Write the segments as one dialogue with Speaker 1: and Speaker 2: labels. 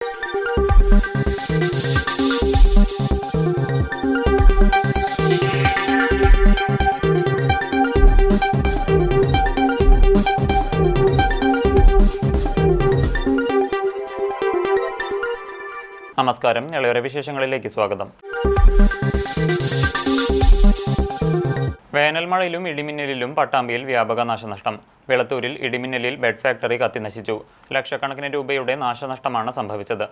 Speaker 1: നമസ്കാരം. ഇളയവരെ വിശേഷങ്ങളിലേക്ക് സ്വാഗതം. വേനൽ മഴയിലും ഇടിമിന്നലിലും പട്ടാമ്പിയിൽ വ്യാപക നാശനഷ്ടം. വെളത്തൂരിൽ ഇടിമിന്നലിൽ ബെഡ് ഫാക്ടറി കത്തിനശിച്ചു. ലക്ഷക്കണക്കിന് രൂപയുടെ നാശനഷ്ടമാണ് സംഭവിച്ചത്.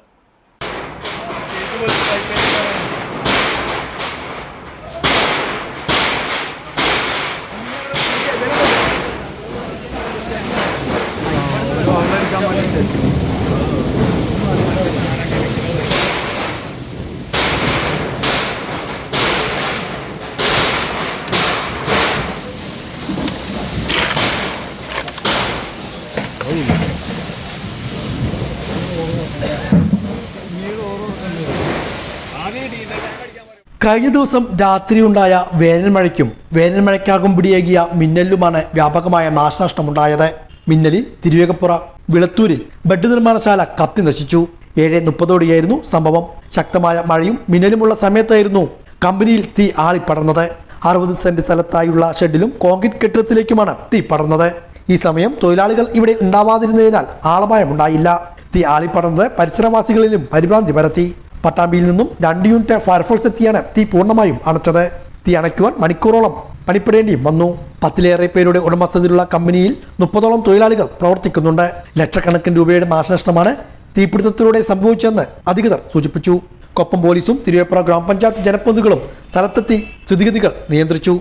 Speaker 2: കഴിഞ്ഞ ദിവസം രാത്രിയുണ്ടായ വേനൽമഴയ്ക്കും വേനൽമഴയ്ക്കാകും പിടിയേകിയ മിന്നലിലുമാണ് വ്യാപകമായ നാശനഷ്ടമുണ്ടായത്. മിന്നലിൽ തിരുവേഗപ്പുറ വിളത്തൂരിൽ ബെഡ് നിർമ്മാണശാല കത്തി നശിച്ചു. 7:30 സംഭവം. ശക്തമായ മഴയും മിന്നലുമുള്ള സമയത്തായിരുന്നു കമ്പനിയിൽ തീ ആളിപ്പടർന്നത്. 60 സെന്റ് സ്ഥലത്തായുള്ള ഷെഡിലും കോൺക്രീറ്റ് കെട്ടിടത്തിലേക്കുമാണ് തീ പടർന്നത്. ഈ സമയം തൊഴിലാളികൾ ഇവിടെ ഉണ്ടാവാതിരുന്നതിനാൽ ആളപായമുണ്ടായില്ല. തീ ആളിപ്പടർന്നത് പരിസരവാസികളിലും പരിഭ്രാന്തി പരത്തി. പട്ടാമ്പിയിൽ നിന്നും 2 യൂണിറ്റ് ഫയർഫോഴ്സ് എത്തിയാണ് തീ പൂർണ്ണമായും അണച്ചത്. തീ അണയ്ക്കുവാൻ മണിക്കൂറോളം പണിപ്പെടേണ്ടിയും വന്നു. 10ലേറെ പേരുടെ ഉടമസ്ഥതയിലുള്ള കമ്പനിയിൽ 30ഓളം തൊഴിലാളികൾ പ്രവർത്തിക്കുന്നുണ്ട്. ലക്ഷക്കണക്കിന് രൂപയുടെ നാശനഷ്ടമാണ് തീപിടുത്തത്തിലൂടെ സംഭവിച്ചതെന്ന് അധികൃതർ സൂചിപ്പിച്ചു. കൊപ്പം പോലീസും തിരുവേപ്പുറ ഗ്രാമപഞ്ചായത്ത് ജനപ്രതിനിധികളും സ്ഥലത്തെത്തി സ്ഥിതിഗതികൾ നിയന്ത്രിച്ചു.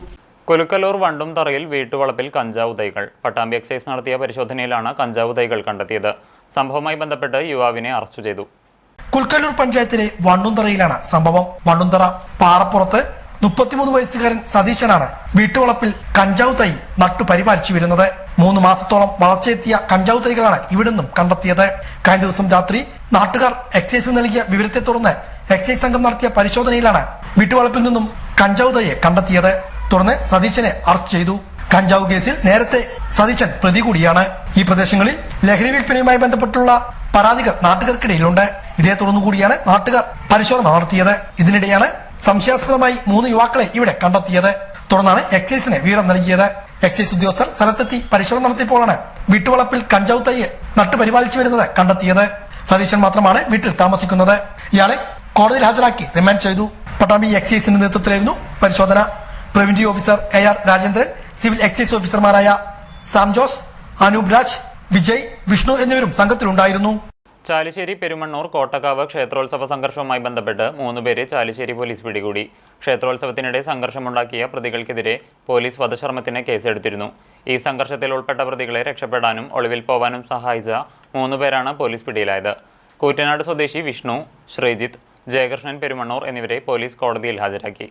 Speaker 1: കുലുക്കല്ലൂർ വണ്ടും തറയിൽ വീട്ടുവളപ്പിൽ കഞ്ചാവ് തൈകൾ. പട്ടാമ്പി എക്സൈസ് നടത്തിയ പരിശോധനയിലാണ് കഞ്ചാവ് തൈകൾ കണ്ടെത്തിയത്. സംഭവവുമായി ബന്ധപ്പെട്ട് യുവാവിനെ അറസ്റ്റ് ചെയ്തു.
Speaker 2: കുൽക്കല്ലൂർ പഞ്ചായത്തിലെ വണ്ണുന്തറയിലാണ് സംഭവം. വണ്ണുന്തറ പാറപ്പുറത്ത് 33 വയസ്സുകാരൻ സതീശനാണ് വീട്ടുവളപ്പിൽ കഞ്ചാവ് തൈ നട്ടു പരിപാലിച്ചു വരുന്നത്. 3 മാസത്തോളം വളർച്ചയെത്തിയ കഞ്ചാവ് തൈകളാണ് ഇവിടെ നിന്നും കണ്ടെത്തിയത്. കഴിഞ്ഞ ദിവസം രാത്രി നാട്ടുകാർ എക്സൈസ് നൽകിയ വിവരത്തെ തുടർന്ന് എക്സൈസ് സംഘം നടത്തിയ പരിശോധനയിലാണ് വീട്ടുവളപ്പിൽ നിന്നും കഞ്ചാവ് തൈയെ കണ്ടെത്തിയത്. തുടർന്ന് സതീശനെ അറസ്റ്റ് ചെയ്തു. കഞ്ചാവ് കേസിൽ നേരത്തെ സതീശൻ പ്രതി കൂടിയാണ്. ഈ പ്രദേശങ്ങളിൽ ലഹരി വിൽപ്പനയുമായി ബന്ധപ്പെട്ടുള്ള പരാതികൾ നാട്ടുകാർക്കിടയിലുണ്ട്. ഇതേ തുടർന്നുകൂടിയാണ് നാട്ടുകാർ പരിശോധന നടത്തിയത്. ഇതിനിടെയാണ് സംശയാസ്പദമായി 3 യുവാക്കളെ ഇവിടെ കണ്ടെത്തിയത്. തുടർന്നാണ് എക്സൈസിന് വിവരം നൽകിയത്. എക്സൈസ് ഉദ്യോഗസ്ഥർ സ്ഥലത്തെത്തി പരിശോധന നടത്തിയപ്പോഴാണ് വീട്ടുവളപ്പിൽ കഞ്ചാവ് തൈയെ നട്ടുപരിപാലിച്ചു വരുന്നത് കണ്ടെത്തിയത്. സതീശൻ മാത്രമാണ് വീട്ടിൽ താമസിക്കുന്നത്. ഇയാളെ കോടതിയിൽ ഹാജരാക്കി റിമാൻഡ് ചെയ്തു. പട്ടാമ്പി എക്സൈസിന്റെ നേതൃത്വത്തിലായിരുന്നു പരിശോധന. Preventive officer AR Rajendran, civil excise ഓഫീസർമാരായ സാം ജോസ്, അനൂപ് രാജ്, വിജയ്, വിഷ്ണു എന്നിവരും സംഘത്തിലുണ്ടായിരുന്നു.
Speaker 1: ചാലിശ്ശേരി പെരുമണ്ണൂർ കോട്ടക്കാവ് ക്ഷേത്രോത്സവ സംഘർഷവുമായി ബന്ധപ്പെട്ട് 3 പേരെ ചാലിശ്ശേരി പോലീസ് പിടികൂടി. ക്ഷേത്രോത്സവത്തിനിടെ സംഘർഷമുണ്ടാക്കിയ പ്രതികൾക്കെതിരെ പോലീസ് വധശ്രമത്തിന് കേസെടുത്തിരുന്നു. ഈ സംഘർഷത്തിൽ ഉൾപ്പെട്ട പ്രതികളെ രക്ഷപ്പെടാനും ഒളിവിൽ പോവാനും സഹായിച്ച 3 പേരാണ് പോലീസ് പിടിയിലായത്. കൂറ്റനാട് സ്വദേശി വിഷ്ണു, ശ്രീജിത്ത്, ജയകൃഷ്ണൻ പെരുമണ്ണൂർ എന്നിവരെ പോലീസ് കോടതിയിൽ ഹാജരാക്കി.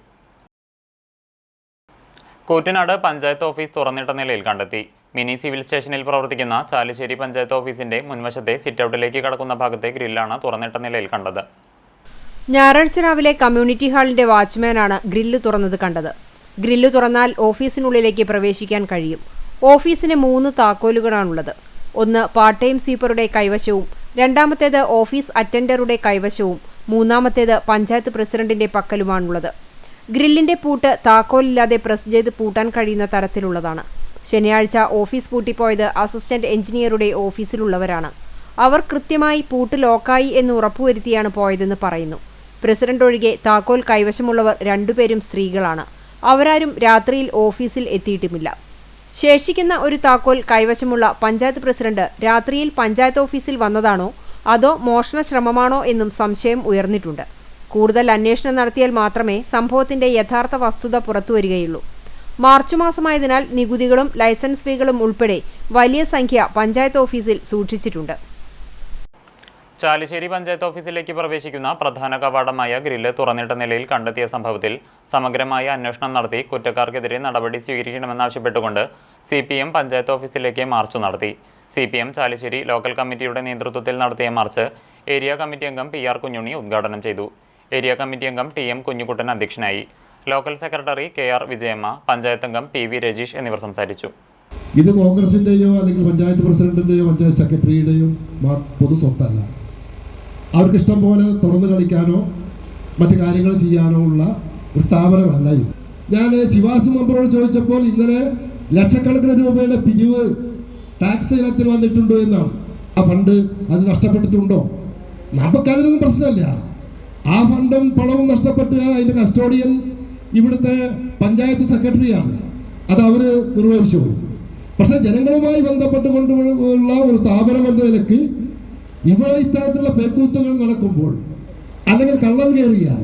Speaker 1: കൂറ്റനാട് പഞ്ചായത്ത് ഓഫീസ് തുറന്നിട്ട നിലയിൽ കണ്ടെത്തി. മിനി സിവിൽ സ്റ്റേഷനിൽ പ്രവർത്തിക്കുന്ന ചാലിശ്ശേരി പഞ്ചായത്ത് ഓഫീസിന്റെ മുൻവശത്തെ സിറ്റൌട്ടിലേക്ക് കടക്കുന്ന ഭാഗത്തെ ഗ്രില്ലാണ് തുറന്നിട്ട നിലയിൽ കണ്ടത്.
Speaker 3: ഞായറാഴ്ച രാവിലെ കമ്മ്യൂണിറ്റി ഹാളിന്റെ വാച്ച്മാനാണ് ഗ്രില്ല് തുറന്നത് കണ്ടത്. ഗ്രില്ല് തുറന്നാൽ ഓഫീസിനുള്ളിലേക്ക് പ്രവേശിക്കാൻ കഴിയും. ഓഫീസിന് 3 താക്കോലുകളാണുള്ളത്. ഒന്ന് പാർട്ട് ടൈം സ്വീപ്പറുടെ കൈവശവും, രണ്ടാമത്തേത് ഓഫീസ് അറ്റൻഡറുടെ കൈവശവും, മൂന്നാമത്തേത് പഞ്ചായത്ത് പ്രസിഡന്റിന്റെ പക്കലുമാണുള്ളത്. ഗ്രില്ലിന്റെ പൂട്ട് താക്കോലില്ലാതെ പ്രസ് ചെയ്ത് പൂട്ടാൻ കഴിയുന്ന തരത്തിലുള്ളതാണ്. ശനിയാഴ്ച ഓഫീസ് പൂട്ടിപ്പോയത് അസിസ്റ്റന്റ് എഞ്ചിനീയറുടെ ഓഫീസിലുള്ളവരാണ്. അവർ കൃത്യമായി പൂട്ട് ലോക്കായി എന്ന് ഉറപ്പുവരുത്തിയാണ് പോയതെന്ന് പറയുന്നു. പ്രസിഡന്റ് ഒഴികെ താക്കോൽ കൈവശമുള്ളവർ 2 പേരും സ്ത്രീകളാണ്. അവരാരും രാത്രിയിൽ ഓഫീസിൽ എത്തിയിട്ടുമില്ല. ശേഷിക്കുന്ന ഒരു താക്കോൽ കൈവശമുള്ള പഞ്ചായത്ത് പ്രസിഡന്റ് രാത്രിയിൽ പഞ്ചായത്ത് ഓഫീസിൽ വന്നതാണോ അതോ മോഷണ ശ്രമമാണോ എന്നും സംശയം ഉയർന്നിട്ടുണ്ട്. കൂടുതൽ അന്വേഷണം നടത്തിയാൽ മാത്രമേ സംഭവത്തിന്റെ യഥാർത്ഥ വസ്തുത പുറത്തുവരികയുള്ളൂ. മാർച്ച് മാസമായതിനാൽ നികുതികളും ലൈസൻസ് ഫീകളും ഉൾപ്പെടെ വലിയ സംഖ്യ പഞ്ചായത്ത് ഓഫീസിൽ സൂക്ഷിച്ചിട്ടുണ്ട്.
Speaker 1: ചാലിശ്ശേരി പഞ്ചായത്ത് ഓഫീസിലേക്ക് പ്രവേശിക്കുന്ന പ്രധാന കവാടമായ ഗ്രില്ല് തുറന്നിട്ട നിലയിൽ കണ്ടെത്തിയ സംഭവത്തിൽ സമഗ്രമായ അന്വേഷണം നടത്തി കുറ്റക്കാർക്കെതിരെ നടപടി സ്വീകരിക്കണമെന്നാവശ്യപ്പെട്ടുകൊണ്ട് CPM പഞ്ചായത്ത് ഓഫീസിലേക്ക് മാർച്ച് നടത്തി. CPM ചാലിശ്ശേരി ലോക്കൽ കമ്മിറ്റിയുടെ നേതൃത്വത്തിൽ നടത്തിയ മാർച്ച് ഏരിയ കമ്മിറ്റി അംഗം PR കുഞ്ഞുണ്ണി ഉദ്ഘാടനം ചെയ്തു. ഏരിയ കമ്മിറ്റി അംഗം TM കുഞ്ഞുകുട്ടൻ അധ്യക്ഷനായി. Local secretary KR Vijayamma, panchayat അംഗം PV രജീഷ് എന്നിവർ സംസാരിച്ചു.
Speaker 4: ഇത് കോൺഗ്രസിന്റെയോ അല്ലെങ്കിൽ പഞ്ചായത്ത് പ്രസിഡന്റിന്റെയോ പഞ്ചായത്ത് സെക്രട്ടറിയുടെയോ പൊതു സ്വത്തല്ല. അവർക്ക് ഇഷ്ടം പോലെ തുറന്നു കളിക്കാനോ മറ്റു കാര്യങ്ങൾ ചെയ്യാനോ ഉള്ള ഒരു സ്ഥാപനമല്ല ഇത്. ഞാൻ ശിവാസ് മെമ്പറോട് ചോദിച്ചപ്പോൾ ഇന്നലെ ലക്ഷക്കണക്കിന് രൂപയുടെ പിരിവ് ടാക്സ് ഇനത്തിൽ വന്നിട്ടുണ്ടോ എന്നാണ്. ആ ഫണ്ട് അത് നഷ്ടപ്പെട്ടിട്ടുണ്ടോ? നമുക്കതിനൊന്നും പ്രശ്നമില്ല. ആ ഫണ്ടും പണവും നഷ്ടപ്പെട്ട് അതിൻ്റെ കസ്റ്റോഡിയൻ ഇവിടുത്തെ പഞ്ചായത്ത് സെക്രട്ടറിയാണ്. അത് അവർ നിർവഹിച്ചു. പക്ഷെ ജനങ്ങളുമായി ബന്ധപ്പെട്ടുകൊണ്ടുള്ള ഒരു സ്ഥാപനം എന്ന നിലയ്ക്ക് ഇവിടെ ഇത്തരത്തിലുള്ള പേക്കൂത്തുകൾ നടക്കുമ്പോൾ അല്ലെങ്കിൽ കള്ളൻ കയറിയാൽ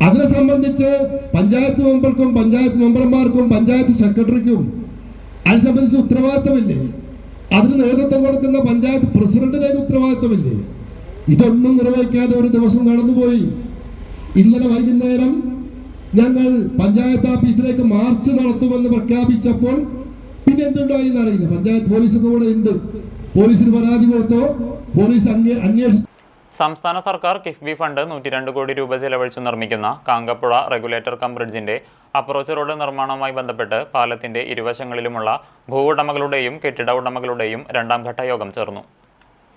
Speaker 4: അതിനെ സംബന്ധിച്ച് പഞ്ചായത്ത് മെമ്പർക്കും പഞ്ചായത്ത് മെമ്പർമാർക്കും പഞ്ചായത്ത് സെക്രട്ടറിക്കും അതിനെ സംബന്ധിച്ച് ഉത്തരവാദിത്തമില്ലേ? അതിന് നേതൃത്വം കൊടുക്കുന്ന പഞ്ചായത്ത് പ്രസിഡന്റിന് ഉത്തരവാദിത്തമില്ലേ? ഇതൊന്നും നിർവഹിക്കാതെ ഒരു ദിവസം കടന്നുപോയി. ഇന്നലെ വൈകുന്നേരം ഞങ്ങൾ പഞ്ചായത്ത് ഓഫീസിലേക്ക് മാർച്ച് നടത്തുമെന്ന് പ്രഖ്യാപിച്ചപ്പോൾ പിന്നെ എന്തുണ്ടായി എന്നറിയില്ല. പഞ്ചായത്ത് പോലീസൊക്കെ കൂടെ ഉണ്ട്. പോലീസിന് പരാതി കൊടുത്തോ? പോലീസ് അന്വേഷിച്ചു.
Speaker 1: സംസ്ഥാന സർക്കാർ കിഫ്ബി ഫണ്ട് 102 കോടി രൂപ ചെലവഴിച്ചു നിർമ്മിക്കുന്ന കാങ്കപ്പുഴ റെഗുലേറ്റർ കം ബ്രിഡ്ജിന്റെ അപ്രോച്ച് റോഡ് നിർമ്മാണവുമായി ബന്ധപ്പെട്ട് പാലത്തിന്റെ ഇരുവശങ്ങളിലുമുള്ള ഭൂവുടമകളുടെയും കെട്ടിട ഉടമകളുടെയും രണ്ടാം ഘട്ട യോഗം ചേർന്നു.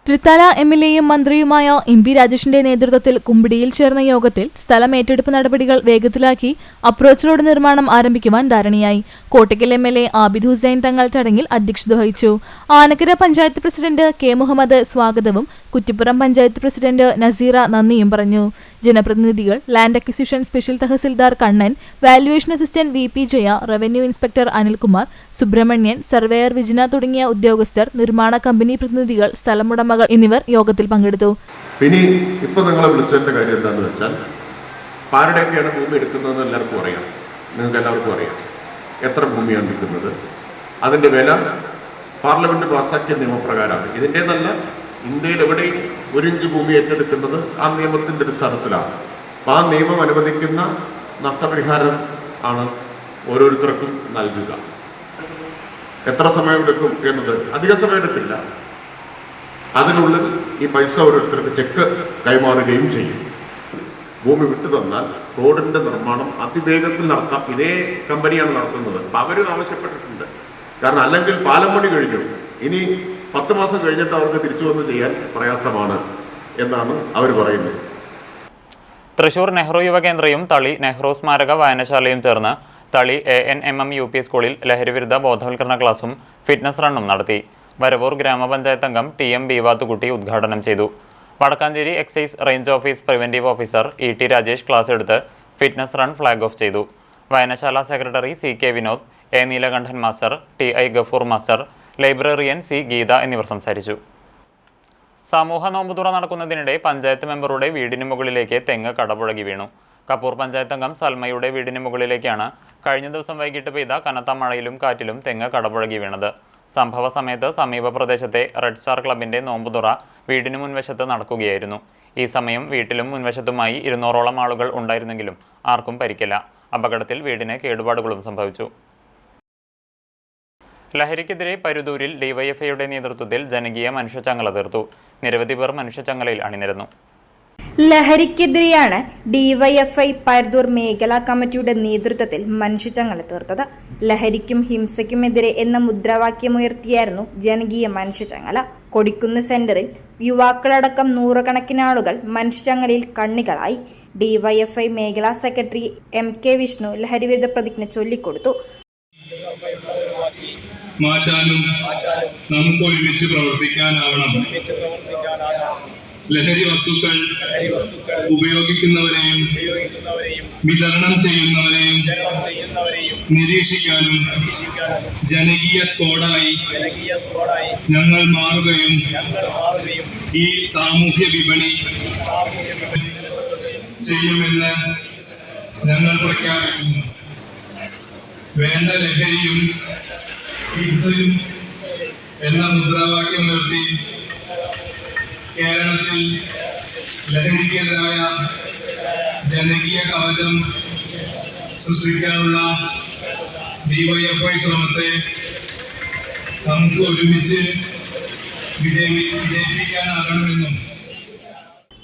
Speaker 5: തൃത്താല MLAയും മന്ത്രിയുമായ MP രാജേഷിന്റെ നേതൃത്വത്തിൽ കുമ്പിടിയിൽ ചേർന്ന യോഗത്തിൽ സ്ഥലം ഏറ്റെടുപ്പ് നടപടികൾ വേഗത്തിലാക്കി അപ്രോച്ച് റോഡ് നിർമ്മാണം ആരംഭിക്കുവാൻ ധാരണയായി. കോട്ടയ്ക്കൽ MLA ആബിദ് ഹുസൈൻ തങ്ങൾ ചടങ്ങിൽ അധ്യക്ഷത വഹിച്ചു. ആനക്കര പഞ്ചായത്ത് പ്രസിഡന്റ് K മുഹമ്മദ് സ്വാഗതവും കുറ്റിപ്പുറം പഞ്ചായത്ത് പ്രസിഡന്റ് നസീറ നന്ദിയും പറഞ്ഞു. ജനപ്രതിനിധികൾ, land acquisition special tahsildar Kannan, valuation assistant VP Jaya, revenue inspector Anilkumar, Subramanian, surveyor Vijina തുടങ്ങിയ ഉദ്യോഗസ്ഥർ, നിർമ്മാണ കമ്പനി പ്രതിനിധികൾ, സ്ഥലമുടമകൾ എന്നിവർ യോഗത്തിൽ പങ്കെടുത്തു.
Speaker 6: ഇനി ഇപ്പൊ നിങ്ങളെ വിളിച്ചതിന്റെ കാര്യം എന്താണെന്ന് വെച്ചാൽ, ആരുടെയൊക്കെയാണ് ഭൂമി എടുക്കുന്നതെന്ന് എല്ലാവർക്കും അറിയാം. നിങ്ങൾക്ക് എല്ലാവർക്കും അറിയാം എത്ര ഭൂമിയാണ് എടുക്കുന്നത്. അതിന്റെ വില പാർലമെന്റ് പാസാക്കിയ നിയമപ്രകാരമാണ്. ഇതിൻ്റെ നല്ല ഇന്ത്യയിൽ എവിടെയും 1 ഇഞ്ച് ഭൂമി ഏറ്റെടുക്കുന്നത് ആ നിയമത്തിൻ്റെ അടിസ്ഥാനത്തിലാണ്. അപ്പം ആ നിയമം അനുവദിക്കുന്ന നഷ്ടപരിഹാരം ആണ് ഓരോരുത്തർക്കും നൽകുക. എത്ര സമയമെടുക്കും എന്നത് അധിക സമയമെടുക്കില്ല. അതിനുള്ളിൽ ഈ പൈസ ഓരോരുത്തർക്ക് ചെക്ക് കൈമാറുകയും ചെയ്യും. ഭൂമി വിട്ടു തന്നാൽ റോഡിൻ്റെ നിർമ്മാണം അതിവേഗത്തിൽ നടത്താം. ഇതേ കമ്പനിയാണ് നടത്തുന്നത്. അപ്പം അവർ ആവശ്യപ്പെട്ടിട്ടുണ്ട്. കാരണം അല്ലെങ്കിൽ പാലം പണി കഴിഞ്ഞു, ഇനി 10 മാസം കഴിഞ്ഞിട്ട് അവർക്ക് തിരിച്ചു വന്ന് ചെയ്യാൻ പ്രയാസമാണ് എന്നാണ് അവർ പറയുന്നത്.
Speaker 1: തൃശൂർ നെഹ്റു യുവകേന്ദ്രയും തളി നെഹ്റു സ്മാരക വായനശാലയും ചേർന്ന് തളി ANMM UP സ്കൂളിൽ ലഹരിവിരുദ്ധ ബോധവൽക്കരണ ക്ലാസും ഫിറ്റ്നസ് റണ്ണും നടത്തി. വരവൂർ ഗ്രാമപഞ്ചായത്ത് അംഗം TM ബീവാത്തുകുട്ടി ഉദ്ഘാടനം ചെയ്തു. Vadakkanchery excise range office preventive officer ET Rajesh class എടുത്ത് ഫിറ്റ്നസ് റൺ ഫ്ലാഗ് ഓഫ് ചെയ്തു. വായനശാല secretary CK Vinod, A Neelakantan master, TI Gafoor master, librarian C Geetha എന്നിവർ സംസാരിച്ചു. സമൂഹ നോമ്പുതുറ നടക്കുന്നതിനിടെ പഞ്ചായത്ത് മെമ്പറുടെ വീടിന് മുകളിലേക്ക് തെങ്ങ് കടപുഴകി വീണു. കപ്പൂർ പഞ്ചായത്ത് അംഗം സൽമയുടെ വീടിന് മുകളിലേക്കാണ് കഴിഞ്ഞ ദിവസം വൈകിട്ട് പെയ്ത കനത്ത മഴയിലും കാറ്റിലും തെങ്ങ് കടപുഴകി വീണത്. സംഭവ സമയത്ത് സമീപ പ്രദേശത്തെ റെഡ് സ്റ്റാർ ക്ലബിന്റെ നോമ്പുതുറ വീടിന് മുൻവശത്ത് നടക്കുകയായിരുന്നു. ഈ സമയം വീട്ടിലും മുൻവശത്തുമായി 200ഓളം ആളുകൾ ഉണ്ടായിരുന്നെങ്കിലും ആർക്കും പരിക്കില്ല. അപകടത്തിൽ വീടിന് കേടുപാടുകളും സംഭവിച്ചു. ലഹരിക്കെതിരെ പരുതൂരിൽ DYFIയുടെ നേതൃത്വത്തിൽ ജനകീയ മനുഷ്യച്ചങ്ങല തീർത്തു. നിരവധി പേർ മനുഷ്യച്ചങ്ങലയിൽ അണിനിരന്നു.
Speaker 7: ലഹരിക്കെതിരെയാണ് DYFI പരുതൂർ മേഖലാ കമ്മിറ്റിയുടെ നേതൃത്വത്തിൽ മനുഷ്യച്ചങ്ങല തീർത്തത്. ലഹരിക്കും ഹിംസയ്ക്കുമെതിരെ എന്ന മുദ്രാവാക്യമുയർത്തിയായിരുന്നു ജനകീയ മനുഷ്യച്ചങ്ങല. കൊടിക്കുന്ന് സെന്ററിൽ യുവാക്കളടക്കം നൂറുകണക്കിന് ആളുകൾ മനുഷ്യച്ചങ്ങലയിൽ കണ്ണികളായി. DYFI മേഖലാ സെക്രട്ടറി MK വിഷ്ണു ലഹരിവിരുദ്ധ പ്രതിജ്ഞ ചൊല്ലിക്കൊടുത്തു.
Speaker 8: മാറ്റാനും നമുക്ക് ഒരുമിച്ച് പ്രവർത്തിക്കാനാവണം. ലഹരി വസ്തുക്കൾ ഉപയോഗിക്കുന്നവരെയും വിതരണം ചെയ്യുന്നവരെയും നിരീക്ഷിക്കാനും ജനകീയ സ്ക്വാഡായി ഞങ്ങൾ മാറുകയും ഈ സാമൂഹ്യ വിപണി ചെയ്യുമെന്ന് ഞങ്ങൾ പ്രഖ്യാപിക്കുന്നു. വേണ്ട ലഹരിയും ഹിംസയും എന്ന മുദ്രാവാക്യം നിർത്തി കേരളത്തിൽ ലഹരിക്കെതിരായ ജനകീയ കവചം സൃഷ്ടിക്കാനുള്ള DYFI ശ്രമത്തെ നമുക്ക് ഒരുമിച്ച് വിജയിപ്പിക്കാനാകണമെന്നും.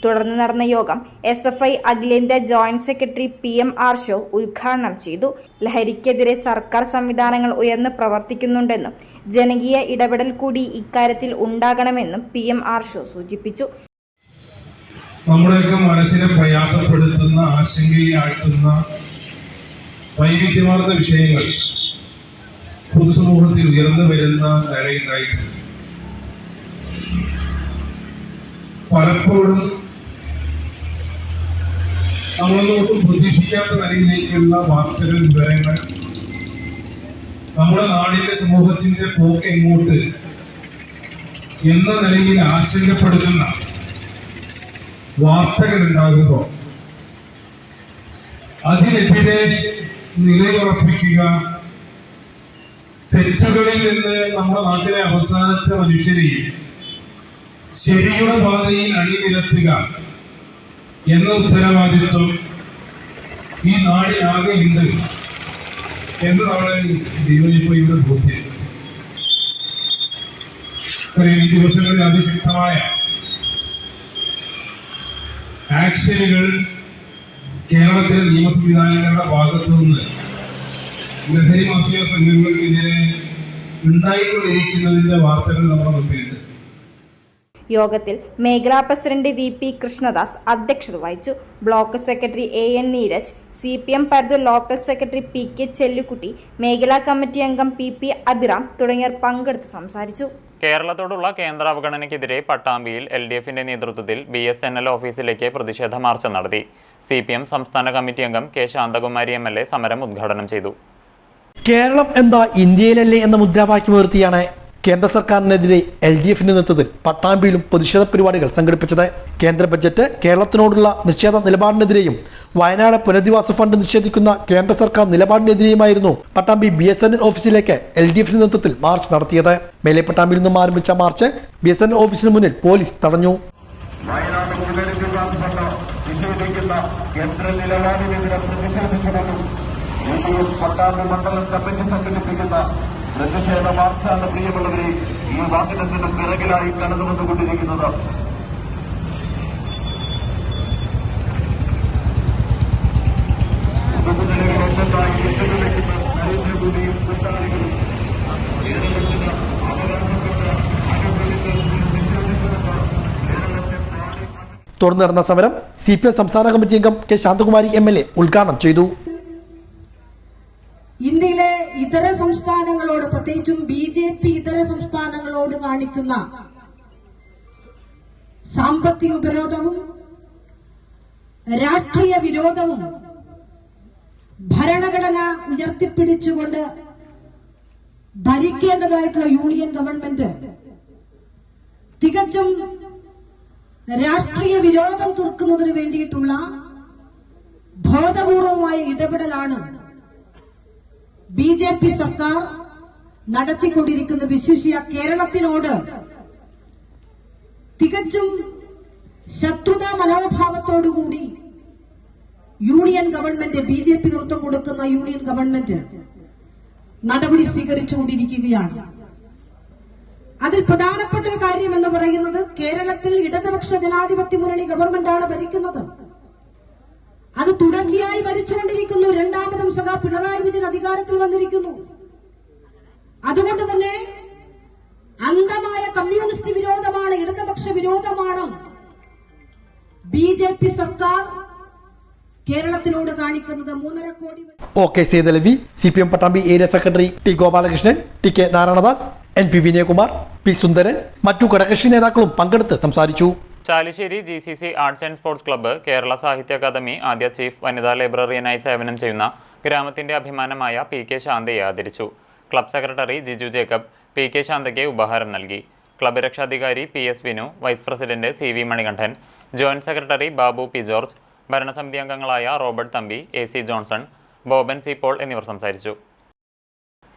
Speaker 7: തുടർന്ന് നടന്ന യോഗം SFI അഖിലേന്ത്യാ ജോയിന്റ് സെക്രട്ടറി PM ആർഷോ ഉദ്ഘാടനം ചെയ്തു. ലഹരിക്കെതിരെ സർക്കാർ സംവിധാനങ്ങൾ ഉയർന്ന് പ്രവർത്തിക്കുന്നുണ്ടെന്നും ജനകീയ ഇടപെടൽ കൂടി ഇക്കാര്യത്തിൽ ഉണ്ടാകണമെന്നും PM ആർഷോ സൂചിപ്പിച്ചു.
Speaker 8: നമ്മുടെയൊക്കെ മനസ്സിനെ പ്രയാസപ്പെടുത്തുന്ന, ആശങ്കയാഴ്ത്തുന്ന വൈവിധ്യമാർന്ന വിഷയങ്ങൾ പൊതുസമൂഹത്തിൽ ഉയർന്നു വരുന്ന നിലയിലായിരുന്നു. പലപ്പോഴും നമ്മളൊന്നും പ്രതീക്ഷിക്കാത്ത നിലയിലേക്കുള്ള വാർത്തകൾ, വിവരങ്ങൾ, നമ്മുടെ നാടിന്റെ സമൂഹത്തിന്റെ പോക്ക് എങ്ങോട്ട് എന്ന നിലയിൽ ആശങ്കപ്പെടുത്തുന്ന വാർത്തകൾ ഉണ്ടാകുമ്പോൾ അതിനെതിരെ നിലയുറപ്പിക്കുക, തെറ്റുകളിൽ നിന്ന് നമ്മുടെ നാട്ടിലെ അവസാനത്തെ മനുഷ്യരെയും ശരിയുടെ പാതയിൽ അണിനിരത്തുക എന്ന ഉത്തരവാദിത്വം ഈ നാടിനാകെ ഉണ്ട് എന്നതാണ് ഡിവൈഎഫ്ഐയുടെ ബോധ്യം. ഈ ദിവസങ്ങളിൽ അതിശക്തമായ ആക്ഷനുകൾ കേരളത്തിലെ നിയമ സംവിധാനങ്ങളുടെ ഭാഗത്തു നിന്ന് ലഹരി മാഫിയ സംഘങ്ങൾക്കെതിരെ ഉണ്ടായിക്കൊണ്ടിരിക്കുന്നതിന്റെ വാർത്തകൾ നമ്മുടെ മുമ്പിലുണ്ട്.
Speaker 7: യോഗത്തിൽ മേഖലാ പ്രസിഡന്റ് VP കൃഷ്ണദാസ് അധ്യക്ഷത വഹിച്ചു. Block secretary AN Neeraj, CPM Parathur local secretary PK Chellukutty, മേഖലാ കമ്മിറ്റി അംഗം PP അഭിറാം തുടങ്ങിയവർ പങ്കെടുത്ത് സംസാരിച്ചു.
Speaker 1: കേരളത്തോടുള്ള കേന്ദ്ര അവഗണനയ്ക്കെതിരെ പട്ടാമ്പിയിൽ LDFന്റെ നേതൃത്വത്തിൽ BSNL ഓഫീസിലേക്ക് പ്രതിഷേധ മാർച്ച് നടത്തി. CPM സംസ്ഥാന കമ്മിറ്റി അംഗം K ശാന്തകുമാരി MLA സമരം ഉദ്ഘാടനം ചെയ്തു.
Speaker 2: കേരളം എന്താ ഇന്ത്യയിലല്ലേ എന്ന മുദ്രാവാക്യമുയർത്തിയാണ് കേന്ദ്ര സർക്കാരിനെതിരെ LDFന്റെ നേതൃത്വത്തിൽ പട്ടാമ്പിയിലും പ്രതിഷേധ പരിപാടികൾ സംഘടിപ്പിച്ചത്. കേന്ദ്ര ബജറ്റ് കേരളത്തിനോടുള്ള നിഷേധ നിലപാടിനെതിരെയും വയനാട് പുനരധിവാസ ഫണ്ട് നിഷേധിക്കുന്ന കേന്ദ്ര സർക്കാർ നിലപാടിനെതിരെയുമായിരുന്നു പട്ടാമ്പി BSNL ഓഫീസിലേക്ക് LDFന്റെ നേതൃത്വത്തിൽ മാർച്ച് നടത്തിയത്. മേലെ പട്ടാമ്പിയിൽ നിന്നും ആരംഭിച്ച മാർച്ച് BSNL ഓഫീസിന് മുന്നിൽ പോലീസ് തടഞ്ഞു.
Speaker 9: വയനാട് പുനരധിവാസ ഫണ്ട് നിഷേധിക്കുന്ന കേന്ദ്ര നിലപാടിനെതിരെ പ്രതിഷേധിച്ചുകൊണ്ടും പട്ടാമ്പി മണ്ഡലം കമ്മിറ്റി സംഘടിപ്പിക്കുന്ന പ്രതിഷേധ മാർച്ചാണ് പ്രിയമുള്ളവരെ ഈ വാഹനത്തിന് പിറകിലായി കടന്നു വന്നുകൊണ്ടിരിക്കുന്നത്. നരേന്ദ്രമോദിയും കൂട്ടാളികളും കേരളത്തിന് അവകാശപ്പെട്ട അനുഭവിച്ച
Speaker 2: തുടർന്ന് നടന്ന സമരം CPM സംസ്ഥാന കമ്മിറ്റി അംഗം K ശാന്തകുമാരി MLA ഉദ്ഘാടനം ചെയ്തു.
Speaker 10: ഇന്ത്യയിലെ ഇതര സംസ്ഥാനങ്ങളോട്, പ്രത്യേകിച്ചും BJP ഇതര സംസ്ഥാനങ്ങളോട് കാണിക്കുന്ന സാമ്പത്തിക ഉപരോധവും രാഷ്ട്രീയ വിരോധവും ഭരണഘടന ഉയർത്തിപ്പിടിച്ചുകൊണ്ട് ഭരിക്കേണ്ടതായിട്ടുള്ള യൂണിയൻ ഗവൺമെന്റ് തികച്ചും രാഷ്ട്രീയ വിരോധം തീർക്കുന്നതിന് വേണ്ടിയിട്ടുള്ള ബോധപൂർവമായ ഇടപെടലാണ് BJP സർക്കാർ നടത്തിക്കൊണ്ടിരിക്കുന്ന. വിശേഷിച്ച കേരളത്തിനോട് തികച്ചും ശത്രുതാ മനോഭാവത്തോടുകൂടി യൂണിയൻ ഗവൺമെന്റ്, BJP നേതൃത്വം കൊടുക്കുന്ന യൂണിയൻ ഗവൺമെന്റ് നടപടി സ്വീകരിച്ചുകൊണ്ടിരിക്കുകയാണ്. അതിൽ പ്രധാനപ്പെട്ട ഒരു കാര്യം എന്ന് പറയുന്നത്, കേരളത്തിൽ ഇടതുപക്ഷ ജനാധിപത്യ മുന്നണി ഗവൺമെന്റാണ് ഭരിക്കുന്നത്. അത് തുടർച്ചയായി ഭരിച്ചുകൊണ്ടിരിക്കുന്നു. രണ്ടാമതും സഖാ പിണറായി വിജയൻ അധികാരത്തിൽ വന്നിരിക്കുന്നു. അതുകൊണ്ട് തന്നെ അന്ധമായ കമ്മ്യൂണിസ്റ്റ് വിരോധമാണ്, ഇടതുപക്ഷ വിരോധമാണ് BJP സർക്കാർ കേരളത്തിനോട് കാണിക്കുന്നത്. 3.5 കോടി
Speaker 2: OK Sethalavi, CPM Pattambi area secretary T Gopalakrishnan, TK Narayanadas, NP Vinayakumar, P സുന്ദരൻ, മറ്റു ഘടകകക്ഷി നേതാക്കളും പങ്കെടുത്ത് സംസാരിച്ചു.
Speaker 1: Chalissery GCC arts and sports club, Kerala സാഹിത്യ അക്കാദമി ആദ്യ ചീഫ് വനിതാ ലൈബ്രറിയനായി സേവനം ചെയ്യുന്ന ഗ്രാമത്തിന്റെ അഭിമാനമായ PK ശാന്തയെ ആദരിച്ചു. Club secretary Jiju Jacob PK ശാന്തയ്ക്ക് ഉപഹാരം നൽകി. ക്ലബ്ബ് രക്ഷാധികാരി PS Vinu, vice president CV Manikandan, joint secretary Babu P George, ഭരണസമിതി അംഗങ്ങളായ Robert Thampi, AC Johnson, Boban C Paul എന്നിവർ സംസാരിച്ചു.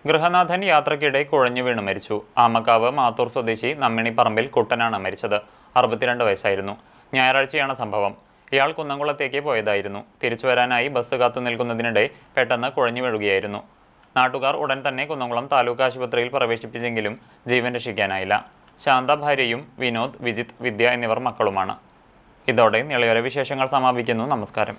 Speaker 1: ഗൃഹനാഥൻ യാത്രയ്ക്കിടെ കുഴഞ്ഞു വീണ് മരിച്ചു. ആമക്കാവ് മാത്തൂർ സ്വദേശി നമ്മിണിപ്പറമ്പിൽ കുട്ടനാണ് മരിച്ചത്. 62 വയസ്സായിരുന്നു. ഞായറാഴ്ചയാണ് സംഭവം. ഇയാൾ കുന്നംകുളത്തേക്ക് പോയതായിരുന്നു. തിരിച്ചു വരാനായി ബസ് കാത്തു നിൽക്കുന്നതിനിടെ പെട്ടെന്ന് കുഴഞ്ഞു വീഴുകയായിരുന്നു. നാട്ടുകാർ ഉടൻ തന്നെ കുന്നംകുളം താലൂക്ക് ആശുപത്രിയിൽ പ്രവേശിപ്പിച്ചെങ്കിലും ജീവൻ രക്ഷിക്കാനായില്ല. ശാന്ത ഭാര്യയും വിനോദ്, വിജിത്ത്, വിദ്യ എന്നിവർ മക്കളുമാണ്. ഇതോടെ നിളയോര വിശേഷങ്ങൾ സമാപിക്കുന്നു. നമസ്കാരം.